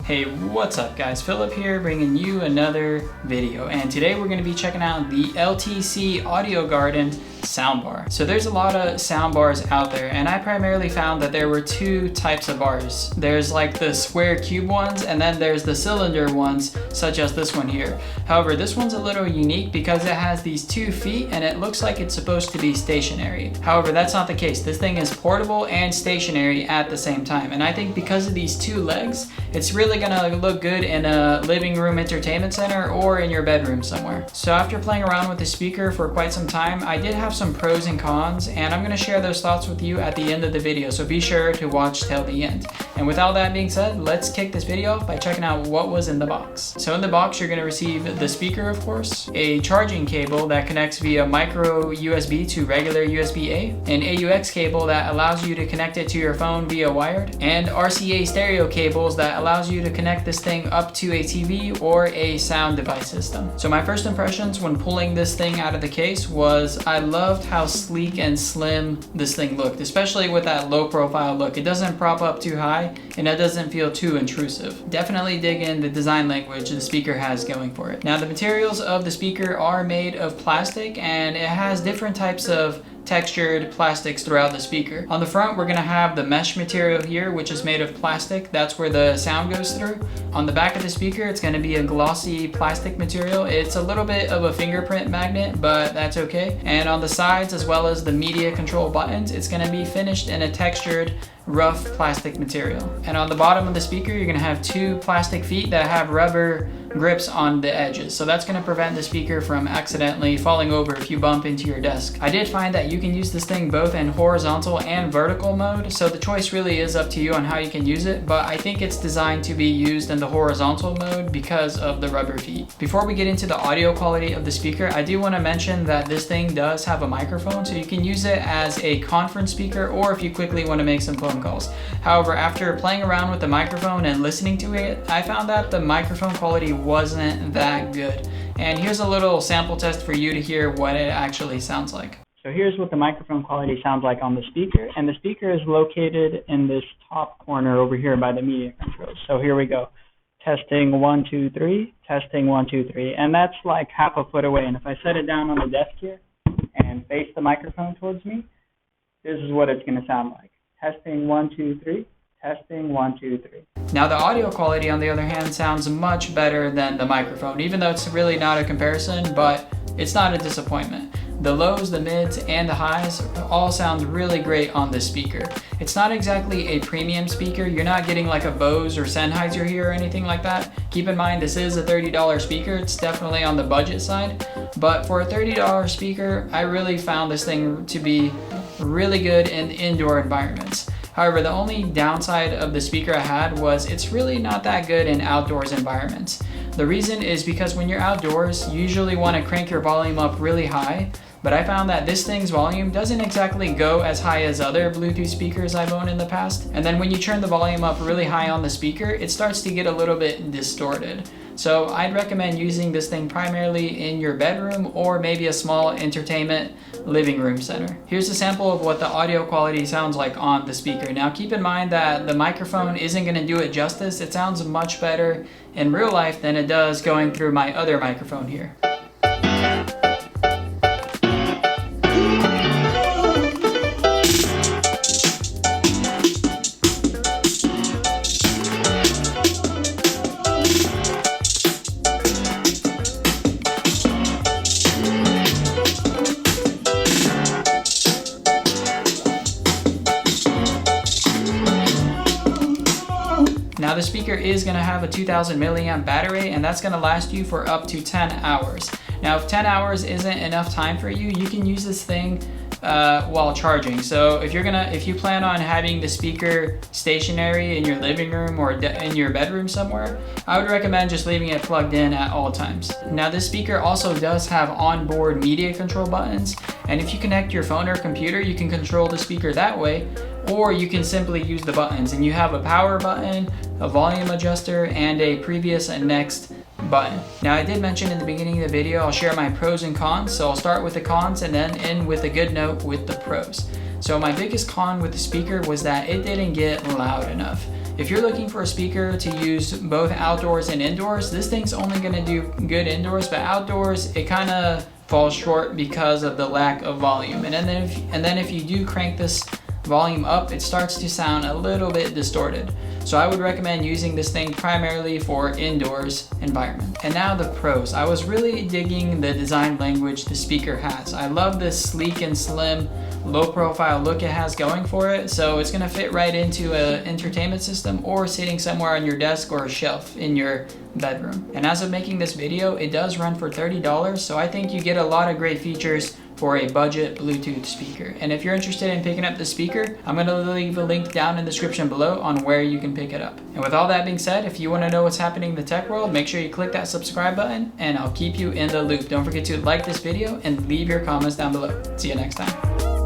Hey, what's up guys? Philip here bringing you another video, and today we're going to be checking out the LTC AudioGarden soundbar. So there's a lot of soundbars out there, and I primarily found that there were two types of bars. There's like the square cube ones, and then there's the cylinder ones, such as this one here. However, this one's a little unique because it has these 2 feet and it looks like it's supposed to be stationary. However, that's not the case. This thing is portable and stationary at the same time, and I think because of these 2 legs, it's really gonna look good in a living room entertainment center or in your bedroom somewhere. So after playing around with the speaker for quite some time, I did have some pros and cons, and I'm gonna share those thoughts with you at the end of the video, so be sure to watch till the end. And with all that being said, let's kick this video off by checking out what was in the box. So in the box, you're gonna receive the speaker, of course, a charging cable that connects via micro USB to regular USB-A, an AUX cable that allows you to connect it to your phone via wired, and RCA stereo cables that allows you to connect this thing up to a TV or a sound device system. So my first impressions when pulling this thing out of the case was I loved how sleek and slim this thing looked, especially with that low profile look. It doesn't prop up too high and it doesn't feel too intrusive. Definitely dig in the design language the speaker has going for it. Now the materials of the speaker are made of plastic, and it has different types of textured plastics throughout the speaker. On the front, we're gonna have the mesh material here, which is made of plastic. That's where the sound goes through. On the back of the speaker, it's gonna be a glossy plastic material. It's a little bit of a fingerprint magnet, but that's okay. And on the sides, as well as the media control buttons, it's gonna be finished in a textured rough plastic material. And on the bottom of the speaker, you're gonna have 2 plastic feet that have rubber grips on the edges. So that's gonna prevent the speaker from accidentally falling over if you bump into your desk. I did find that you can use this thing both in horizontal and vertical mode, so the choice really is up to you on how you can use it, but I think it's designed to be used in the horizontal mode because of the rubber feet. Before we get into the audio quality of the speaker, I do wanna mention that this thing does have a microphone, so you can use it as a conference speaker or if you quickly wanna make some phone calls. However, after playing around with the microphone and listening to it, I found that the microphone quality wasn't that good. And here's a little sample test for you to hear what it actually sounds like. So here's what the microphone quality sounds like on the speaker, and the speaker is located in this top corner over here by the media controls. So here we go. Testing 1 2 3, testing 1 2 3, and that's like half a foot away. And if I set it down on the desk here and face the microphone towards me, this is what it's going to sound like. Testing 1 2 3, testing 1 2 3. Now the audio quality, on the other hand, sounds much better than the microphone, even though it's really not a comparison, but it's not a disappointment. The lows, the mids, and the highs all sound really great on this speaker. It's not exactly a premium speaker. You're not getting like a Bose or Sennheiser here or anything like that. Keep in mind, this is a $30 speaker. It's definitely on the budget side. But for a $30 speaker, I really found this thing to be really good in indoor environments. However, the only downside of the speaker I had was it's really not that good in outdoors environments. The reason is because when you're outdoors, you usually want to crank your volume up really high, but I found that this thing's volume doesn't exactly go as high as other Bluetooth speakers I've owned in the past. And then when you turn the volume up really high on the speaker, it starts to get a little bit distorted. So I'd recommend using this thing primarily in your bedroom or maybe a small entertainment living room center. Here's a sample of what the audio quality sounds like on the speaker. Now keep in mind that the microphone isn't going to do it justice. It sounds much better in real life than it does going through my other microphone here. Now the speaker is going to have a 2000 milliamp battery, and that's going to last you for up to 10 hours. Now if 10 hours isn't enough time for you, you can use this thing while charging. So if you plan on having the speaker stationary in your living room or in your bedroom somewhere, I would recommend just leaving it plugged in at all times. Now this speaker also does have onboard media control buttons, and if you connect your phone or computer, you can control the speaker that way, or you can simply use the buttons, and you have a power button, a volume adjuster, and a previous and next button. Now I did mention in the beginning of the video I'll share my pros and cons, so I'll start with the cons and then end with a good note with the pros. So my biggest con with the speaker was that it didn't get loud enough. If you're looking for a speaker to use both outdoors and indoors, this thing's only gonna do good indoors, but outdoors, it kind of falls short because of the lack of volume. And then if you do crank this volume up, it starts to sound a little bit distorted. So I would recommend using this thing primarily for indoors environment. And now the pros. I was really digging the design language the speaker has. I love this sleek and slim, low profile look it has going for it. So it's gonna fit right into an entertainment system or sitting somewhere on your desk or a shelf in your bedroom. And as of making this video, it does run for $30. So I think you get a lot of great features for a budget Bluetooth speaker. And if you're interested in picking up the speaker, I'm gonna leave a link down in the description below on where you can pick it up. And with all that being said, if you wanna know what's happening in the tech world, make sure you click that subscribe button and I'll keep you in the loop. Don't forget to like this video and leave your comments down below. See you next time.